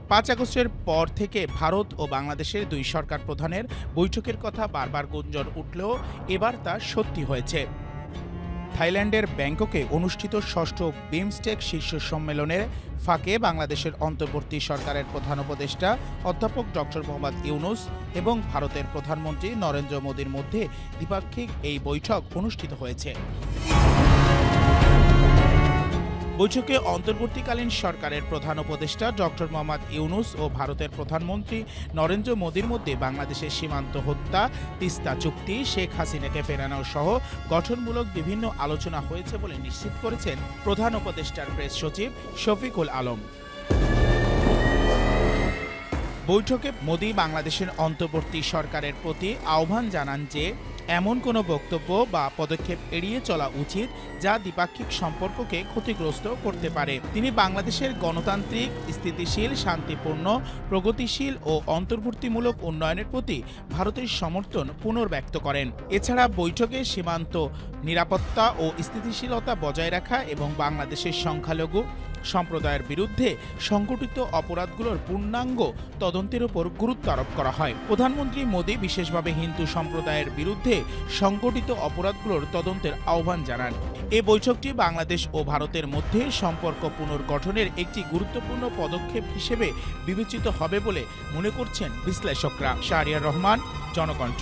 5 আগস্টের পর থেকে ভারত ও বাংলাদেশের দুই সরকার প্রধানের বৈঠকের কথা বারবার গুঞ্জন উঠলেও এবার তা সত্যি হয়েছে। থাইল্যান্ডের ব্যাংককে অনুষ্ঠিত ষষ্ঠ বিমস্টেক শীর্ষ সম্মেলনের ফাঁকে বাংলাদেশের অন্তর্বর্তী সরকারের প্রধান উপদেষ্টা অধ্যাপক ডক্টর মোহাম্মদ ইউনূস এবং ভারতের প্রধানমন্ত্রী নরেন্দ্র মোদীর মধ্যে দ্বিপাক্ষিক এই বৈঠক অনুষ্ঠিত হয়েছে। বৈঠকে অন্তর্বর্তীকালীন সরকারের প্রধান উপদেষ্টা ডক্টর মোহাম্মদ ইউনূস ও ভারতের প্রধানমন্ত্রী নরেন্দ্র মোদীর মধ্যে বাংলাদেশের সীমান্ত হত্যা, তিস্তা চুক্তি, শেখ হাসিনাকে ফেরানো সহ গঠনমূলক বিভিন্ন আলোচনা হয়েছে বলে নিশ্চিত করেছেন প্রধান উপদেষ্টার প্রেস সচিব শফিকুল আলম। বৈঠকে মোদী বাংলাদেশের অন্তর্বর্তী সরকারের প্রতি আহ্বান জানান যে এমন কোনো বক্তব্য বা পদক্ষেপ এড়িয়ে চলা উচিত যা দ্বিপাক্ষিক সম্পর্ককে ক্ষতিগ্রস্ত করতে পারে। তিনি বাংলাদেশের গণতান্ত্রিক, স্থিতিশীল, শান্তিপূর্ণ, প্রগতিশীল ও অন্তর্ভুক্তিমূলক উন্নয়নের প্রতি ভারতের সমর্থন পুনর্ব্যক্ত করেন। এছাড়া বৈঠকে সীমান্ত নিরাপত্তা ও স্থিতিশীলতা বজায় রাখা এবং বাংলাদেশের সংখ্যালঘু সম্প্রদায়ের বিরুদ্ধে সংঘটিত অপরাধগুলোর পূর্ণাঙ্গ তদন্তের উপর গুরুত্ব আরোপ করা হয়। প্রধানমন্ত্রী মোদী বিশেষভাবে হিন্দু সম্প্রদায়ের বিরুদ্ধে সংঘটিত অপরাধগুলোর তদন্তের আহ্বান জানান। এই বৈঠকটি বাংলাদেশ ও ভারতের মধ্যে সম্পর্ক পুনর্গঠনের একটি গুরুত্বপূর্ণ পদক্ষেপ হিসেবে বিবেচিত হবে বলে মনে করছেন বিশ্লেষকরা। শাহরিয়ার রহমান, জনকণ্ঠ।